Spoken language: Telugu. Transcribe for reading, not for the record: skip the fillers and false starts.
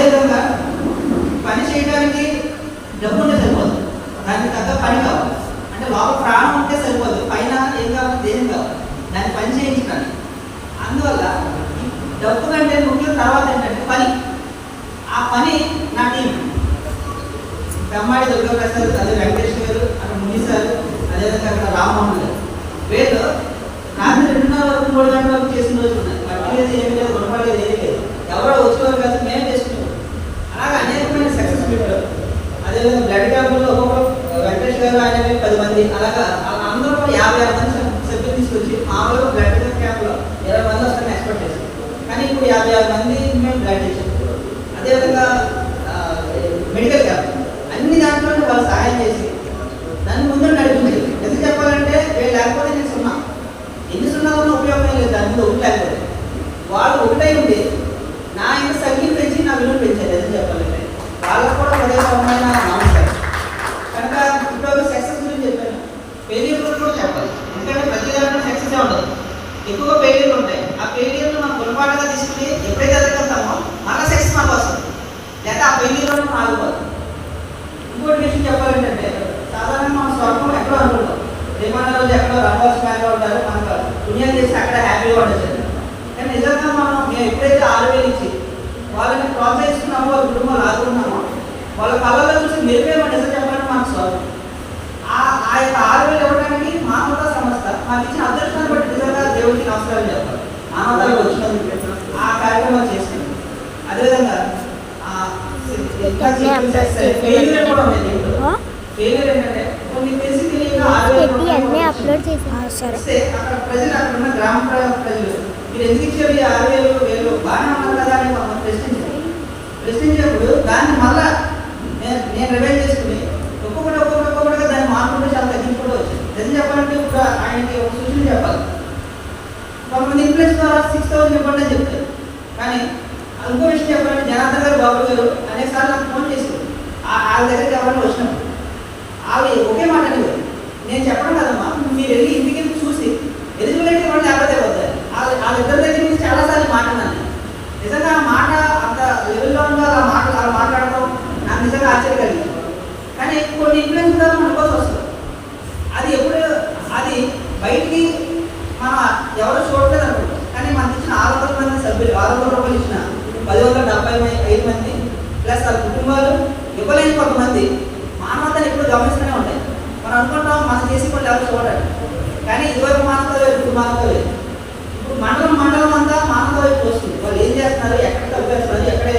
అదేవిధంగా పని చేయడానికి డబ్బు ఉంటే సరిపోదు, దానికి తగ్గ పని కావాలి. అంటే లోపల ప్రాణం ఉంటే సరిపోదు, పైన ఏం కావాలి, దేని కావాలి, దాన్ని పని చేయించడానికి. అందువల్ల డబ్బు కంటే ముఖ్యం తర్వాత ఏంటంటే పని. ఆ పని నా టీం కమ్మాడి దుర్గాప్రసాద్, అదే వెంకటేష్ గారు, అక్కడ ముని సార్, అదేవిధంగా అక్కడ రామ్మోహన్ గారు, వీళ్ళు రాత్రి 2:30 వరకు 3 గంటల వరకు చేసిన రోజులు ఉన్నాయి. పట్టి లేదు, ఏమి లేదు, రుణపడి లేదు, ఏమీ లేదు. ఎవరో వచ్చేవారు కాదు, మేము చేసుకున్నాం. అలాగే అనేకమైన సక్సెస్ మీట్లు, అదేవిధంగా బ్లడ్ క్యాంపుల్లో ఒక్కొక్క వెంకటేష్ గారు ఆయన 10 మంది, అలాగా అందరూ 56 మంది సభ్యులు తీసుకొచ్చి మామూలుగా బ్లడ్ క్యాంప్లో 20 మంది వస్తారని ఎక్స్పెక్ట్ చేశాం. కానీ ఇప్పుడు 56 మంది మేము బ్లడ్ ఇచ్చాం. అదేవిధంగా మెడికల్ క్యాంప్, అన్ని దాంట్లో వాళ్ళు సహాయం చేసి దాన్ని ముందు నడిపించారు. ఎందుకు చెప్పాలంటే వీళ్ళు లేకపోతే నేను సున్నా, ఎన్ని సున్నా ఉన్న ఉపయోగం లేదు, దాని మీద ఒకటి లేకపోతే. వాళ్ళు ఒకటై ఉండి నా ఇంత సంఖ్యను పెంచి నా విలువ పెంచారు. ఎందుకు చెప్పాలంటే వాళ్ళకు కూడా హృదయపరమైన నమస్కారం. కనుక ఇప్పుడు సక్సెస్ గురించి చెప్పాను, ఫెయిల్యూర్ గురించి కూడా చెప్పాలి. ఎందుకంటే ప్రతి దాంట్లో సక్సెస్ ఉండదు, ఎక్కువగా ఫెయిల్యూర్లు ఉంటాయి. ఆ ఫెయిల్యూర్ను మనం పొరపాటుగా తీసుకుని ఎప్పుడైతే ఎదుర్కొంటామో మళ్ళీ సక్సెస్ మనకు వస్తుంది, లేదా ఆ ఫెయిల్యూర్లో మనం ఆగిపోతాం. ఇంకోటి విషయం చెప్పాలంటే సాధారణంగా మన స్వర్గం ఎక్కడో అనుకుంటాం, రేపన్న రోజు ఎక్కడో రంగవలసి మ్యాన్లో ఉంటారు, మనకు పుణ్యం చేసి అక్కడ హ్యాపీగా ఉండొచ్చు. కానీ నిజంగా మేము ఎప్పుడైతే 6,000 ఇచ్చి వాళ్ళని ప్రోత్సహిస్తున్నామో, వాళ్ళ కుటుంబాలు ఆదుకున్నామో, వాళ్ళ కళ్ళలో చూసి మెరుపేమో నిజం చెప్పాలంటే మనకు స్వర్గం. ఆ యొక్క 6,000 ఇవ్వడానికి మానవతా సంస్థ మాకు ఇచ్చిన అదృష్టాన్ని బట్టి నిజంగా దేవుడికి నమస్కారం చెప్పాలి. మానవతలకు వచ్చినందుకు ఆ కార్యక్రమాలు చేసుకున్నాం. అదేవిధంగా ఫెయిల్యూర్ కూడా ఉంది. ఫెయిల్యూర్ ఏంటంటే కొన్ని తెలిసి తెలియక అక్కడ ప్రజలు, అక్కడ ఉన్న గ్రామ ప్రజలు మీరు ఎందుకు ఇచ్చారు ఈ 6,000 వేలు బాగానే ఉన్నారు కదా అని మమ్మల్ని ప్రశ్నించినప్పుడు దాన్ని మళ్ళా నేను రివైజ్ చేసుకుని ఒక్కొక్కటిగా దాన్ని మార్పుకుంటూ చాలా తగ్గించుకుంటూ వచ్చింది. నిజం చెప్పాలంటే ఇప్పుడు ఆయనకి ఒక సూచన చెప్పాలి. కొంతమంది ఇన్ఫ్లుయెన్స్ ద్వారా 6,000 ఇవ్వండి అని చెప్తారు. కానీ ఇంకో విషయం చెప్పాలంటే జనార్దన్ గారు, బాబు గారు అనేకసార్లు నాకు ఫోన్ చేశారు. వాళ్ళ దగ్గరికి ఎవరైనా వచ్చినప్పుడు వాళ్ళు ఒకే మాట అనేది, నేను చెప్పడం కదమ్మా, మీరు వెళ్ళి ఇంటికి చూసి ఎలిజిబిలిటీ ఇవ్వండి లేకపోతే వద్దారు. వాళ్ళిద్దరి దగ్గర నుంచి చాలాసార్లు మాట్లాడాను. నిజంగా ఆ మాట అంత లెవెల్లో ఉందో అలా మాట్లాడటం నాకు నిజంగా ఆశ్చర్యం కలిగింది. కానీ కొన్ని ఇన్ఫ్లుయెన్స్ ద్వారా అనుకోవాల్సి వస్తుంది. అది బయటికి మనం ఎవరు చూడలేదు అనుకుంటాం. కానీ మనకి ఇచ్చిన 600 మంది సభ్యులు, 600 రూపాయలు ఇచ్చిన 1075 మంది ప్లస్ వాళ్ళ కుటుంబాలు, ఇవ్వలేని కొంతమంది మానవతను ఎప్పుడు గమనిస్తూనే ఉంటాయి. మనం అనుకుంటాం మనం చేసి కొన్ని ఎవరు చూడాలి, కానీ ఇదివరకు మానవత లేదు, ఇప్పుడు మానవత లేదు. ఇప్పుడు మండలం అంతా మానవత వైపు వస్తుంది. వాళ్ళు ఏం చేస్తున్నారు, ఎక్కడ తగ్గుతున్నారు, ఎక్కడ